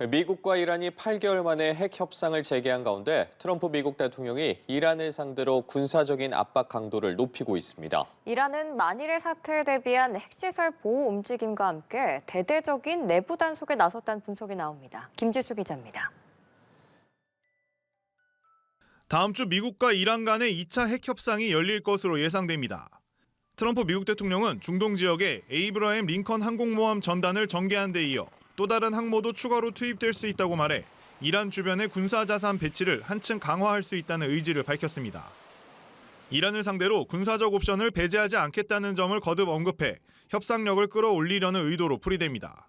미국과 이란이 8개월 만에 핵 협상을 재개한 가운데 트럼프 미국 대통령이 이란을 상대로 군사적인 압박 강도를 높이고 있습니다. 이란은 만일의 사태에 대비한 핵시설 보호 움직임과 함께 대대적인 내부 단속에 나섰다는 분석이 나옵니다. 김지수 기자입니다. 다음 주 미국과 이란 간의 2차 핵 협상이 열릴 것으로 예상됩니다. 트럼프 미국 대통령은 중동 지역에 에이브러햄 링컨 항공모함 전단을 전개한 데 이어 또 다른 항모도 추가로 투입될 수 있다고 말해 이란 주변의 군사자산 배치를 한층 강화할 수 있다는 의지를 밝혔습니다. 이란을 상대로 군사적 옵션을 배제하지 않겠다는 점을 거듭 언급해 협상력을 끌어올리려는 의도로 풀이됩니다.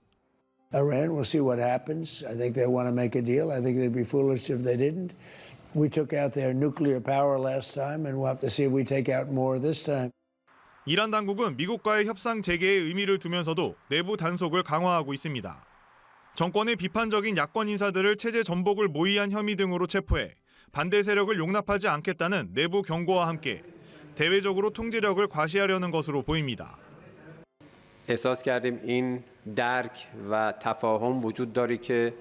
Iran, we'll see what happens. I think they want to make a deal. I think they'd be foolish if they didn't. We took out their nuclear power last time, and we'll have to see if we take out more this time. 이란 당국은 미국과의 협상 재개에 의미를 두면서도 내부 단속을 강화하고 있습니다. 정권의 비판적인 야권 인사들을 체제 전복을 모의한 혐의 등으로 체포해 반대 세력을 용납하지 않겠다는 내부 경고와 함께 대외적으로 통제력을 과시하려는 것으로 보입니다. احساس کردیم این درک و تفاهم وجود داره که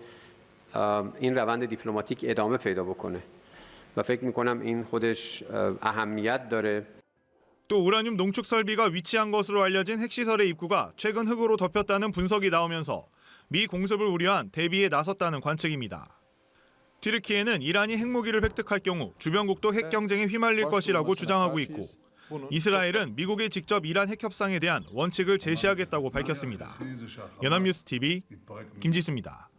این روند دیپلماتیک ادامه پیدا بکنه و فکر می‌کنم این خودش اهمیت داره. 또 우라늄 농축 설비가 위치한 것으로 알려진 핵시설의 입구가 최근 흙으로 덮였다는 분석이 나오면서 미 공습을 우려한 대비에 나섰다는 관측입니다. 튀르키예는 이란이 핵무기를 획득할 경우 주변국도 핵 경쟁에 휘말릴 것이라고 주장하고 있고 이스라엘은 미국이 직접 이란 핵 협상에 대한 원칙을 제시하겠다고 밝혔습니다. 연합뉴스 TV 김지수입니다.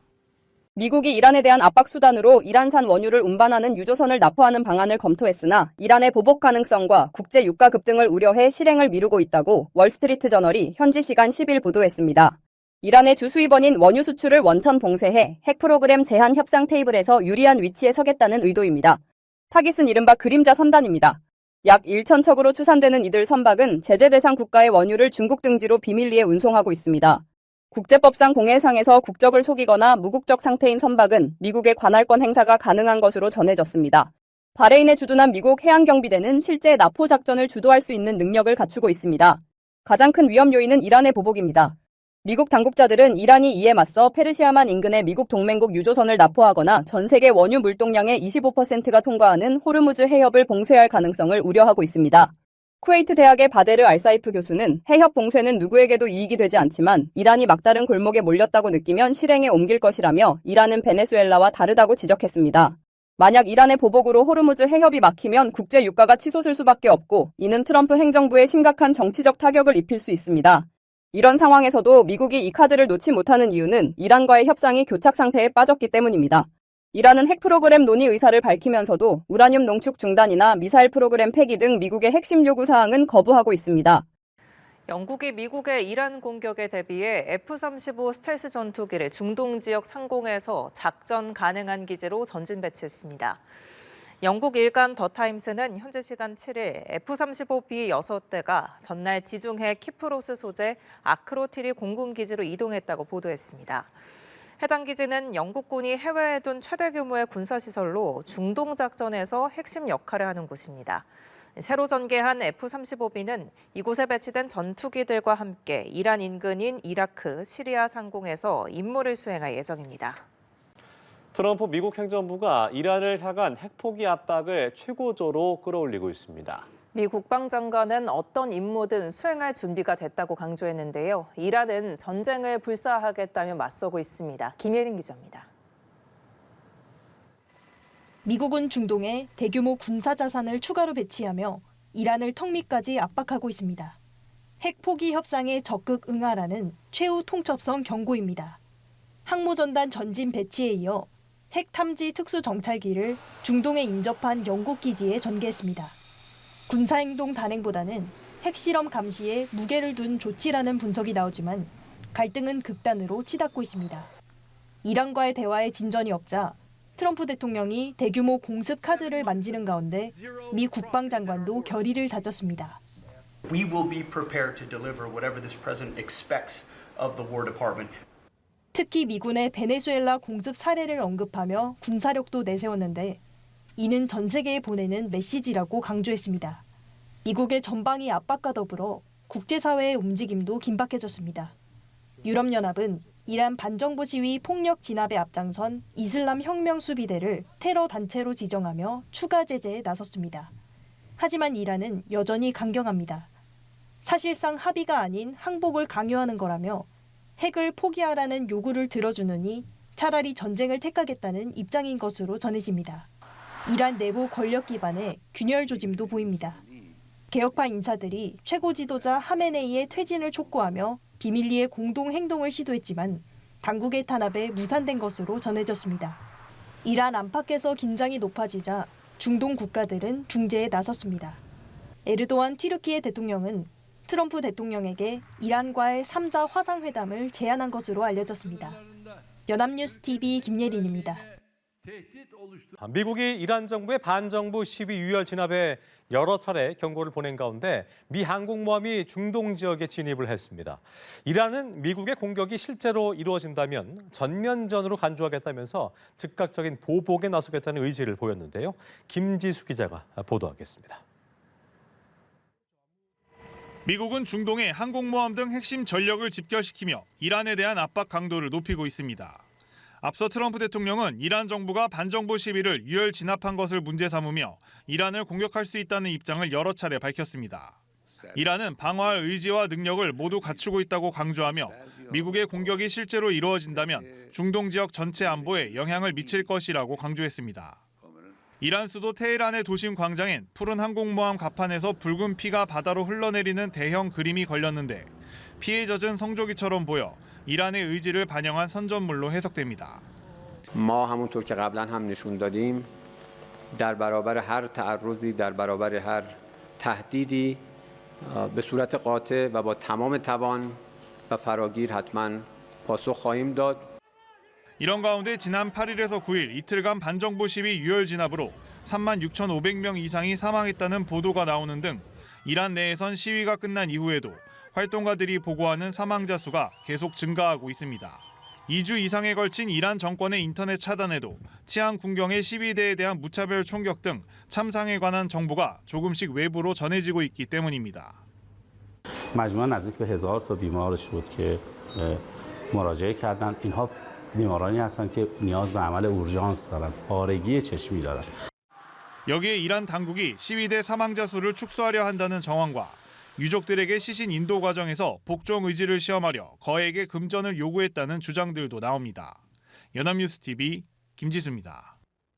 미국이 이란에 대한 압박 수단으로 이란산 원유를 운반하는 유조선을 납포하는 방안을 검토했으나 이란의 보복 가능성과 국제 유가 급등을 우려해 실행을 미루고 있다고 월스트리트 저널이 현지 시간 10일 보도했습니다. 이란의 주 수입원인 원유 수출을 원천 봉쇄해 핵 프로그램 제한 협상 테이블에서 유리한 위치에 서겠다는 의도입니다. 타깃은 이른바 그림자 선단입니다. 약 1,000척으로 추산되는 이들 선박은 제재 대상 국가의 원유를 중국 등지로 비밀리에 운송하고 있습니다. 국제법상 공해상에서 국적을 속이거나 무국적 상태인 선박은 미국의 관할권 행사가 가능한 것으로 전해졌습니다. 바레인에 주둔한 미국 해양경비대는 실제 납포 작전을 주도할 수 있는 능력을 갖추고 있습니다. 가장 큰 위험 요인은 이란의 보복입니다. 미국 당국자들은 이란이 이에 맞서 페르시아만 인근의 미국 동맹국 유조선을 납포하거나 전 세계 원유 물동량의 25%가 통과하는 호르무즈 해협을 봉쇄할 가능성을 우려하고 있습니다. 쿠웨이트 대학의 바데르 알사이프 교수는 해협 봉쇄는 누구에게도 이익이 되지 않지만 이란이 막다른 골목에 몰렸다고 느끼면 실행에 옮길 것이라며 이란은 베네수엘라와 다르다고 지적했습니다. 만약 이란의 보복으로 호르무즈 해협이 막히면 국제 유가가 치솟을 수밖에 없고 이는 트럼프 행정부에 심각한 정치적 타격을 입힐 수 있습니다. 이런 상황에서도 미국이 이 카드를 놓지 못하는 이유는 이란과의 협상이 교착 상태에 빠졌기 때문입니다. 이란은 핵 프로그램 논의 의사를 밝히면서도 우라늄 농축 중단이나 미사일 프로그램 폐기 등 미국의 핵심 요구 사항은 거부하고 있습니다. 영국이 미국의 이란 공격에 대비해 F-35 스텔스 전투기를 중동 지역 상공에서 작전 가능한 기지로 전진 배치했습니다. 영국 일간 더 타임스는 현지 시간 7일 F-35B 6대가 전날 지중해 키프로스 소재 아크로티리 공군기지로 이동했다고 보도했습니다. 해당 기지는 영국군이 해외에 둔 최대 규모의 군사시설로 중동 작전에서 핵심 역할을 하는 곳입니다. 새로 전개한 F-35B는 이곳에 배치된 전투기들과 함께 이란 인근인 이라크, 시리아 상공에서 임무를 수행할 예정입니다. 트럼프 미국 행정부가 이란을 향한 핵포기 압박을 최고조로 끌어올리고 있습니다. 미 국방장관은 어떤 임무든 수행할 준비가 됐다고 강조했는데요. 이란은 전쟁을 불사하겠다며 맞서고 있습니다. 김예린 기자입니다. 미국은 중동에 대규모 군사 자산을 추가로 배치하며 이란을 턱 밑까지 압박하고 있습니다. 핵 포기 협상에 적극 응하라는 최후 통첩성 경고입니다. 항모전단 전진 배치에 이어 핵 탐지 특수 정찰기를 중동에 인접한 영국 기지에 전개했습니다. 군사행동 단행보다는 핵실험 감시에 무게를 둔 조치라는 분석이 나오지만 갈등은 극단으로 치닫고 있습니다. 이란과의 대화에 진전이 없자 트럼프 대통령이 대규모 공습 카드를 만지는 가운데 미 국방장관도 결의를 다졌습니다. We will be prepared to deliver whatever this president expects of the War Department. 특히 미군의 베네수엘라 공습 사례를 언급하며 군사력도 내세웠는데 이는 전 세계에 보내는 메시지라고 강조했습니다. 미국의 전방위 압박과 더불어 국제사회의 움직임도 긴박해졌습니다. 유럽연합은 이란 반정부 시위 폭력 진압에 앞장선 이슬람 혁명 수비대를 테러 단체로 지정하며 추가 제재에 나섰습니다. 하지만 이란은 여전히 강경합니다. 사실상 합의가 아닌 항복을 강요하는 거라며 핵을 포기하라는 요구를 들어주느니 차라리 전쟁을 택하겠다는 입장인 것으로 전해집니다. 이란 내부 권력 기반에 균열 조짐도 보입니다. 개혁파 인사들이 최고 지도자 하메네이의 퇴진을 촉구하며 비밀리에 공동 행동을 시도했지만 당국의 탄압에 무산된 것으로 전해졌습니다. 이란 안팎에서 긴장이 높아지자 중동 국가들은 중재에 나섰습니다. 에르도안 튀르키예 대통령은 트럼프 대통령에게 이란과의 3자 화상회담을 제안한 것으로 알려졌습니다. 연합뉴스 TV 김예린입니다. 미국이 이란 정부의 반정부 시위 유혈 진압에 여러 차례 경고를 보낸 가운데 미 항공모함이 중동 지역에 진입을 했습니다. 이란은 미국의 공격이 실제로 이루어진다면 전면전으로 간주하겠다면서 즉각적인 보복에 나서겠다는 의지를 보였는데요. 김지수 기자가 보도하겠습니다. 미국은 중동의 항공모함 등 핵심 전력을 집결시키며 이란에 대한 압박 강도를 높이고 있습니다. 앞서 트럼프 대통령은 이란 정부가 반정부 시위를 유혈 진압한 것을 문제 삼으며 이란을 공격할 수 있다는 입장을 여러 차례 밝혔습니다. 이란은 방어할 의지와 능력을 모두 갖추고 있다고 강조하며 미국의 공격이 실제로 이루어진다면 중동 지역 전체 안보에 영향을 미칠 것이라고 강조했습니다. 이란 수도 테헤란의 도심 광장엔 푸른 항공모함 갑판에서 붉은 피가 바다로 흘러내리는 대형 그림이 걸렸는데 피에 젖은 성조기처럼 보여 이란의 의지를 반영한 선전물로 해석됩니다. ما همونطور که قبلا هم نشون دادیم در برابر هر تعرضی در برابر هر تهدیدی به صورت قاطع و با تمام توان و فراگیر حتما پاسخ خواهیم داد. 이런 가운데 지난 8일에서 9일 이틀간 반정부 시위 유혈 진압으로 36,500명 이상이 사망했다는 보도가 나오는 등 이란 내에선 시위가 끝난 이후에도 활동가들이 보고하는 사망자 수가 계속 증가하고 있습니다. 2주 이상에 걸친 이란 정권의 인터넷 차단에도 치안 군경의 시위대에 대한 무차별 총격 등 참상에 관한 정보가 조금씩 외부로 전해지고 있기 때문입니다. مجموعاً نزدیک به 1000 تا بیمار شد که مراجعه کردن. اینها بیمارانی هستند که نیاز به عمل اورژانس دارند. پارگی چشمی دارند. 여기에 이란 당국이 시위대 사망자 수를 축소하려 한다는 정황과 유족들에게 시신 인도 과정에서 복종 의지를 시험하려 거액의 금전을 요구했다는 주장들도 나옵니다. 연합뉴스 TV 김지수입니다.